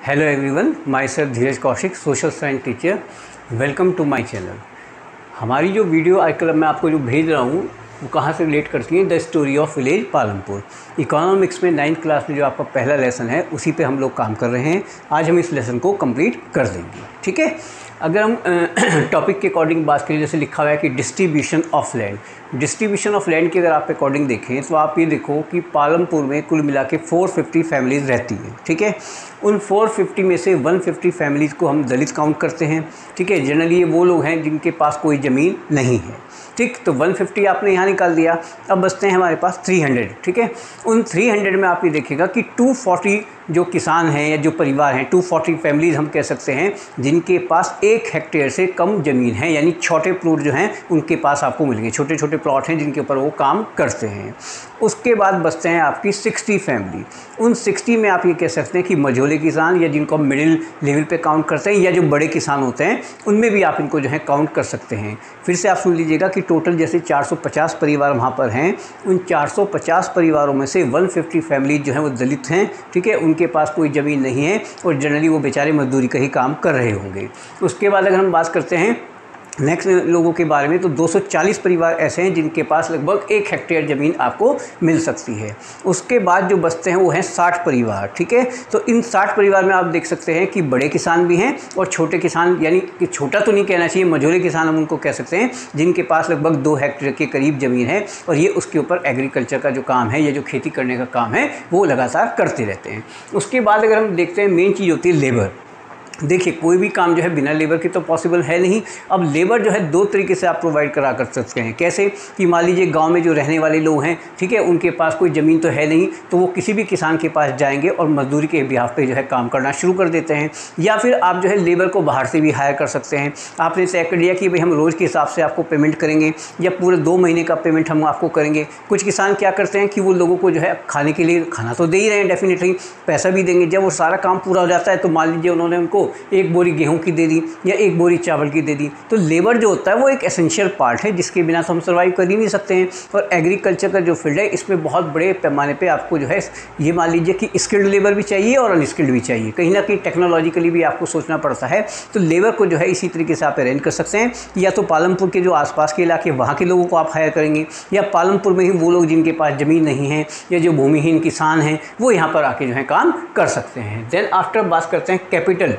Hello everyone, myself Dheeraj Kaushik, social science teacher. Welcome to my channel. हमारी जो video आजकल मैं आपको जो भेज रहा हूँ वो कहाँ से रिलेट करती है? The story of village Palampur. Economics में 9th क्लास में जो आपका पहला लेसन है उसी पे हम लोग काम कर रहे हैं। आज हम इस लेसन को कंप्लीट कर देंगे, ठीक है। अगर हम टॉपिक के अकॉर्डिंग बात करें, जैसे लिखा हुआ है कि distribution of land. Distribution of land की अगर आप अकॉर्डिंग देखें तो आप ये देखो कि पालमपुर में कुल मिला के 450 फैमिलीज़ रहती हैं, ठीक है। उन 450 में से 150 फैमिलीज़ को हम दलित काउंट करते हैं, ठीक है। जनरली ये वो लोग हैं जिनके पास कोई ज़मीन नहीं है, ठीक। तो 150 आपने यहाँ निकाल दिया। अब बचते हैं हमारे पास 300, ठीक है। उन 300 में आप ये देखिएगा कि 240 जो किसान हैं या जो परिवार हैं, 240 फैमिलीज़ हम कह सकते हैं जिनके पास 1 हेक्टेयर से कम ज़मीन है, यानी छोटे प्लॉट जो हैं उनके पास आपको मिलेंगे। छोटे छोटे प्लॉट हैं जिनके ऊपर वो काम करते हैं। उसके बाद बचते हैं आपकी 60 फैमिली। उन 60 में आप ये कह सकते हैं कि मझोले किसान, या जिनको हम मिडिल लेवल पे काउंट करते हैं, या जो बड़े किसान होते हैं उनमें भी आप इनको जो है काउंट कर सकते हैं। फिर से आप सुन लीजिएगा कि टोटल जैसे 450 परिवार वहाँ पर हैं। उन 450 परिवारों में से 150 फैमिली जो हैं वो दलित हैं, ठीक है। उनके पास कोई ज़मीन नहीं है और जनरली वो बेचारे मजदूरी का ही काम कर रहे होंगे। उसके बाद अगर हम बात करते हैं नेक्स्ट लोगों के बारे में, तो 240 परिवार ऐसे हैं जिनके पास लगभग 1 हेक्टेयर ज़मीन आपको मिल सकती है। उसके बाद जो बचते हैं वो हैं 60 परिवार, ठीक है। तो इन 60 परिवार में आप देख सकते हैं कि बड़े किसान भी हैं और छोटे किसान, यानी कि छोटा तो नहीं कहना चाहिए, मझोले किसान हम उनको कह सकते हैं, जिनके पास लगभग 2 हेक्टेयर के करीब ज़मीन है और ये उसके ऊपर एग्रीकल्चर का जो काम है या जो खेती करने का काम है वो लगातार करते रहते हैं। उसके बाद अगर हम देखते हैं, मेन चीज़ होती है लेबर। देखिए, कोई भी काम जो है बिना लेबर के तो पॉसिबल है नहीं। अब लेबर जो है 2 तरीके से आप प्रोवाइड करा कर सकते हैं। कैसे कि मान लीजिए गांव में जो रहने वाले लोग हैं, ठीक है, उनके पास कोई ज़मीन तो है नहीं, तो वो किसी भी किसान के पास जाएंगे और मजदूरी के बिहाफ पे जो है काम करना शुरू कर देते हैं। या फिर आप जो है लेबर को बाहर से भी हायर कर सकते हैं। आपने तय कर लिया कि भाई हम रोज़ के हिसाब से आपको पेमेंट करेंगे या पूरे 2 महीने का पेमेंट हम आपको करेंगे। कुछ किसान क्या करते हैं कि वो लोगों को जो है खाने के लिए खाना तो दे ही रहे हैं, डेफिनेटली पैसा भी देंगे। जब वो सारा काम पूरा हो जाता है तो मान लीजिए उन्होंने उनको 1 बोरी गेहूं की दे दी या 1 बोरी चावल की दे दी। तो लेबर जो होता है वो एक एसेंशियल पार्ट है जिसके बिना तो हम सर्वाइव कर ही नहीं सकते हैं। और एग्रीकल्चर का जो फील्ड है इसमें बहुत बड़े पैमाने पे आपको जो है ये मान लीजिए कि स्किल्ड लेबर भी चाहिए और अनस्किल्ड भी चाहिए। कहीं ना कहीं टेक्नोलॉजिकली भी आपको सोचना पड़ता है। तो लेबर को जो है इसी तरीके से आप अरेंज कर सकते हैं। या तो पालमपुर के जो आसपास के इलाके वहाँ के लोगों को आप हायर करेंगे, या पालमपुर में ही वो लोग जिनके पास ज़मीन नहीं है या जो भूमिहीन किसान हैं वो यहाँ पर आके जो है काम कर सकते हैं। देन आफ्टर बात करते हैं कैपिटल,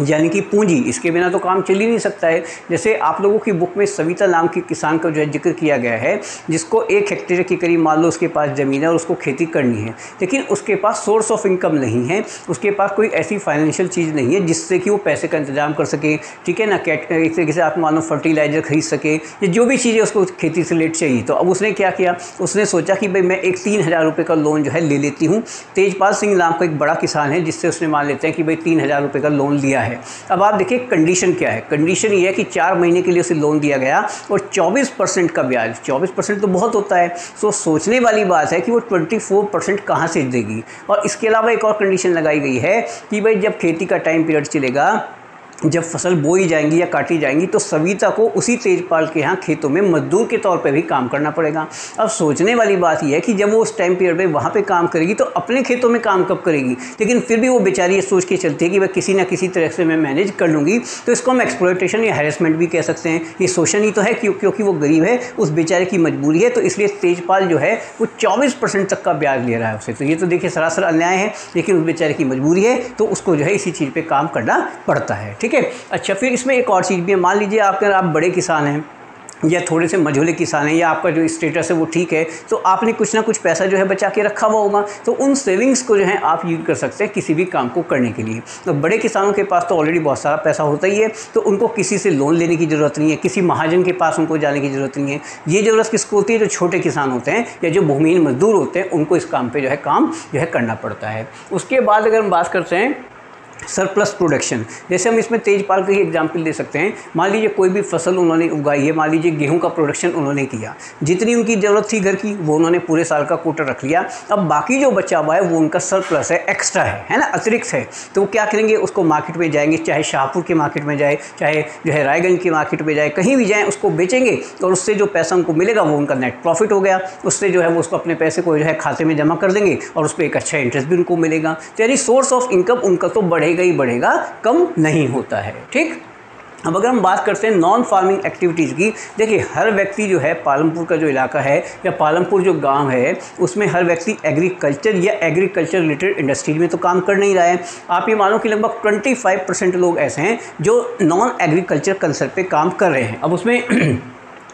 यानी कि पूंजी। इसके बिना तो काम चल ही नहीं सकता है। जैसे आप लोगों की बुक में सविता नाम की किसान का जो है जिक्र किया गया है, जिसको 1 हेक्टेयर के करीब मान लो उसके पास ज़मीन है और उसको खेती करनी है, लेकिन उसके पास सोर्स ऑफ इनकम नहीं है, उसके पास कोई ऐसी फाइनेंशियल चीज़ नहीं है जिससे कि वो पैसे का इंतजाम कर सके, ठीक है ना। एक तरीके से आप मान लो फर्टिलाइज़र खरीद सके या जो भी चीज़ें उसको खेती से रिलेटेड चाहिए। तो अब उसने क्या किया, उसने सोचा कि भाई मैं एक 3000 रुपये का लोन जो है ले लेती हूँ। तेजपाल सिंह नाम का एक बड़ा किसान है जिससे उसने मान लेते हैं कि भाई 3000 रुपये का लोन लिया है। अब आप देखिए कंडीशन क्या है। कंडीशन ये है कि 4 महीने के लिए उसे लोन दिया गया और 24% का ब्याज। 24% तो बहुत होता है। सो सोचने वाली बात है कि वो 24% कहाँ से देगी। और इसके अलावा एक और कंडीशन लगाई गई है कि भाई जब खेती का टाइम पीरियड चलेगा, जब फसल बोई जाएंगी या काटी जाएंगी, तो सविता को उसी तेजपाल के यहाँ खेतों में मजदूर के तौर पे भी काम करना पड़ेगा। अब सोचने वाली बात यह है कि जब वो उस टाइम पीरियड में वहाँ पे काम करेगी तो अपने खेतों में काम कब करेगी। लेकिन फिर भी वो बेचारी ये सोच के चलती है कि वह किसी ना किसी तरह से मैं मैनेज कर लूँगी। तो इसको हम एक्सप्लॉयटेशन या हैरेसमेंट भी कह सकते हैं। ये शोषण ही तो है, क्योंकि वो गरीब है, उस बेचारे की मजबूरी है। तो इसलिए तेजपाल जो है वो 24% तक का ब्याज ले रहा है उससे। तो ये तो देखिए सरासर अन्याय है, लेकिन उस बेचारे की मजबूरी है तो उसको जो है इसी चीज़ पर काम करना पड़ता है, ठीक है। अच्छा, फिर इसमें एक और चीज़ भी है। मान लीजिए आप बड़े किसान हैं या थोड़े से मझोले किसान हैं, या आपका जो स्टेटस है वो ठीक है, तो आपने कुछ ना कुछ पैसा जो है बचा के रखा हुआ होगा। तो उन सेविंग्स को जो है आप यूज कर सकते हैं किसी भी काम को करने के लिए। तो बड़े किसानों के पास तो ऑलरेडी बहुत सारा पैसा होता ही है, तो उनको किसी से लोन लेने की ज़रूरत नहीं है, किसी महाजन के पास उनको जाने की ज़रूरत नहीं है। ये ज़रूरत किसको होती है? जो छोटे किसान होते हैं या जो भूमिहीन मजदूर होते हैं, उनको इस काम पर जो है काम जो है करना पड़ता है। उसके बाद अगर हम बात करते हैं सरप्लस प्रोडक्शन, जैसे हम इसमें तेजपाल का ही एग्जाम्पल दे सकते हैं। मान लीजिए कोई भी फसल उन्होंने उगाई है, मान लीजिए गेहूं का प्रोडक्शन उन्होंने किया, जितनी उनकी ज़रूरत थी घर की वो उन्होंने पूरे साल का कोटा रख लिया। अब बाकी जो बचा हुआ है वो उनका सरप्लस है, एक्स्ट्रा है ना, अतिरिक्त है। तो वो क्या करेंगे, उसको मार्केट में जाएंगे, चाहे शाहपुर के मार्केट में जाए, चाहे जो है रायगंज की मार्केट में जाए, कहीं भी जाएँ, उसको बेचेंगे और उससे जो पैसा उनको मिलेगा वो उनका नेट प्रॉफिट हो गया। उससे जो है वो उसको अपने पैसे को जो है खाते में जमा कर देंगे और उस पर एक अच्छा इंटरेस्ट भी उनको मिलेगा। तो यानी सोर्स ऑफ इनकम उनका तो बढ़ बढ़ेगा ही बढ़ेगा, कम नहीं होता है। ठीक, अब अगर हम बात करते हैं नॉन फार्मिंग एक्टिविटीज़ की, देखिए हर व्यक्ति जो है पालमपुर का जो इलाका है या पालमपुर जो गांव है उसमें हर व्यक्ति एग्रीकल्चर या एग्रीकल्चर रिलेटेड इंडस्ट्री में तो काम कर नहीं रहा है। आप ये मानो कि लगभग 25% लोग ऐसे हैं जो नॉन एग्रीकल्चर कंसेप्ट पे काम कर रहे हैं। अब उसमें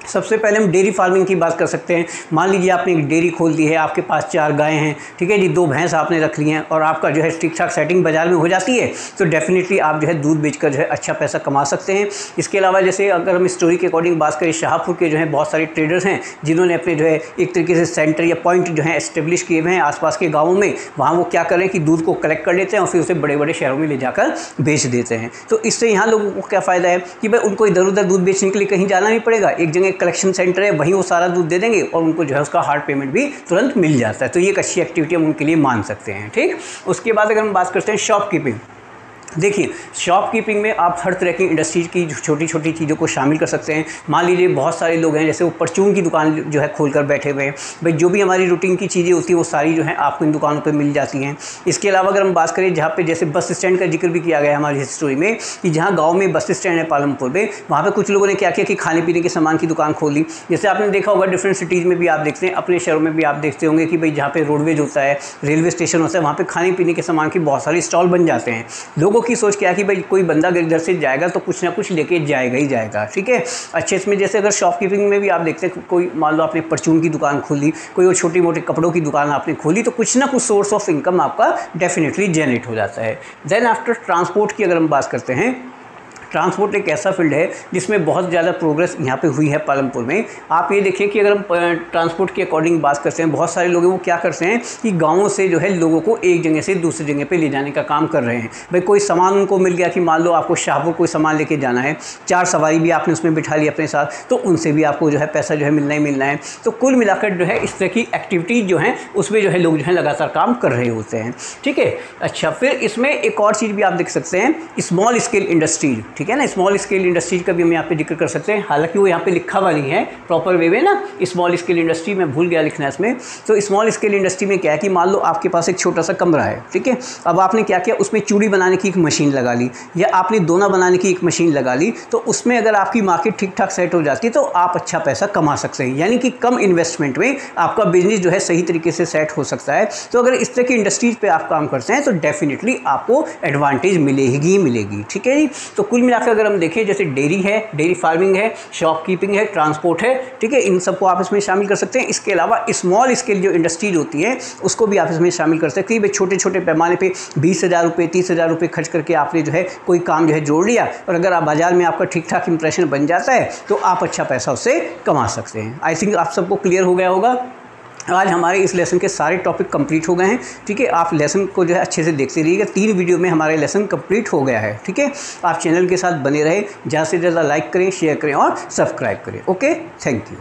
सबसे पहले हम डेयरी फार्मिंग की बात कर सकते हैं। मान लीजिए आपने एक डेयरी खोल दी है, आपके पास 4 गायें हैं, ठीक है जी, 2 भैंस आपने रख ली हैं और आपका जो है ठीक ठाक सेटिंग बाजार में हो जाती है, तो डेफिनेटली आप जो है दूध बेचकर जो है अच्छा पैसा कमा सकते हैं। इसके अलावा जैसे अगर हम स्टोरी के अकॉर्डिंग बात करें, शाहपुर के जो है बहुत सारे ट्रेडर्स हैं जिन्होंने अपने जो है एक तरीके से सेंटर या पॉइंट जो है एस्टेब्लिश किए हुए हैं आसपास के गाँवों में। वहाँ वो क्या करें कि दूध को कलेक्ट कर लेते हैं और फिर उसे बड़े बड़े शहरों में ले जाकर बेच देते हैं। तो इससे यहाँ लोगों को क्या फ़ायदा है कि भाई उनको इधर उधर दूध बेचने के लिए कहीं जाना नहीं पड़ेगा, एक जगह कलेक्शन सेंटर है, वहीं वो सारा दूध दे देंगे और उनको जो है उसका हार्ड पेमेंट भी तुरंत मिल जाता है। तो ये एक अच्छी एक्टिविटी हम उनके लिए मान सकते हैं। ठीक, उसके बाद अगर हम बात करते हैं शॉपकीपिंग, देखिए शॉपकीपिंग में आप हर तरह की इंडस्ट्रीज की छोटी छोटी चीज़ों को शामिल कर सकते हैं। मान लीजिए बहुत सारे लोग हैं जैसे वो परचून की दुकान जो है खोलकर बैठे हुए हैं, भाई जो भी हमारी रूटीन की चीज़ें होती हैं वो सारी जो है आपको इन दुकानों पे मिल जाती हैं। इसके अलावा अगर हम बात करें जहाँ पे जैसे बस स्टैंड का जिक्र भी किया गया है हमारी स्टोरी में कि जहाँ गाँव में बस स्टैंड है पालमपुर में, वहाँ पर कुछ लोगों ने क्या किया कि खाने पीने के सामान की दुकान खोली। जैसे आपने देखा होगा डिफरेंट सिटीज़ में भी आप देखते हैं, अपने शहरों में भी आप देखते होंगे कि भाई जहाँ पे रोडवेज होता है, रेलवे स्टेशन होता है, वहाँ पर खाने पीने के सामान की बहुत सारी स्टॉल बन जाते हैं। लोगों की सोच क्या है कि भाई कोई बंदा अगर इधर से जाएगा तो कुछ ना कुछ लेके जाएगा ही जाएगा। ठीक है, अच्छे इसमें जैसे अगर शॉपकीपिंग में भी आप देखते हैं कोई मान लो आपने परचून की दुकान खोली, कोई और छोटी मोटी कपड़ों की दुकान आपने खोली, तो कुछ ना कुछ सोर्स ऑफ इनकम आपका डेफिनेटली जनरेट हो जाता है। देन आफ्टर ट्रांसपोर्ट की अगर हम बात करते हैं, ट्रांसपोर्ट एक ऐसा फील्ड है जिसमें बहुत ज़्यादा प्रोग्रेस यहाँ पे हुई है पालमपुर में। आप ये देखिए कि अगर हम ट्रांसपोर्ट के अकॉर्डिंग बात करते हैं, बहुत सारे लोग वो क्या करते हैं कि गाँवों से जो है लोगों को एक जगह से दूसरी जगह पे ले जाने का काम कर रहे हैं। भाई कोई सामान उनको मिल गया कि मान लो आपको शाहपुर कोई सामान लेके जाना है, 4 सवारी भी आपने उसमें बिठा ली अपने साथ, तो उनसे भी आपको जो है पैसा जो है मिलना ही मिलना है। तो कुल मिलाकर जो है इस तरह की एक्टिविटीज़ जो हैं उसमें जो है लोग जो है लगातार काम कर रहे होते हैं। ठीक है, अच्छा फिर इसमें एक और चीज़ भी आप देख सकते हैं, स्मॉल स्केल इंडस्ट्रीज। ठीक है ना, स्मॉल स्केल इंडस्ट्रीज का भी हम यहाँ पे जिक्र कर सकते हैं, हालांकि वो यहाँ पे लिखा हुआ नहीं है प्रॉपर वे में ना, स्मॉल स्केल इंडस्ट्री मैं भूल गया लिखना इसमें। तो स्मॉल स्केल इंडस्ट्री में क्या है कि मान लो आपके पास एक छोटा सा कमरा है, ठीक है, अब आपने क्या किया उसमें चूड़ी बनाने की एक मशीन लगा ली या आपने दोना बनाने की एक मशीन लगा ली, तो उसमें अगर आपकी मार्केट ठीक ठाक सेट हो जाती है तो आप अच्छा पैसा कमा सकते हैं। यानी कि कम इन्वेस्टमेंट में आपका बिजनेस जो है सही तरीके से सेट हो सकता है। तो अगर इस तरह की इंडस्ट्रीज पे आप काम करते हैं तो डेफिनेटली आपको एडवांटेज मिलेगी मिलेगी। ठीक है जी, तो कुल मिलाकर अगर हम देखें जैसे डेयरी है, डेयरी फार्मिंग है, शॉपकीपिंग है, ट्रांसपोर्ट है, ठीक है, इन सबको आप इसमें शामिल कर सकते हैं। इसके अलावा स्मॉल स्केल जो इंडस्ट्रीज होती है उसको भी आप इसमें शामिल कर सकते हैं। भाई छोटे छोटे पैमाने पे 20,000 रुपये 30,000 रुपये खर्च करके आपने जो है कोई काम जो है जोड़ लिया और अगर आप बाजार में आपका ठीक ठाक इंप्रेशन बन जाता है तो आप अच्छा पैसा उससे कमा सकते हैं। आई थिंक आप सबको क्लियर हो गया होगा। आज हमारे इस लेसन के सारे टॉपिक कंप्लीट हो गए हैं। ठीक है, आप लेसन को जो है अच्छे से देखते रहिएगा। 3 वीडियो में हमारा लेसन कंप्लीट हो गया है। ठीक है, आप चैनल के साथ बने रहें, ज़्यादा से ज़्यादा लाइक करें, शेयर करें और सब्सक्राइब करें। Okay, thank you.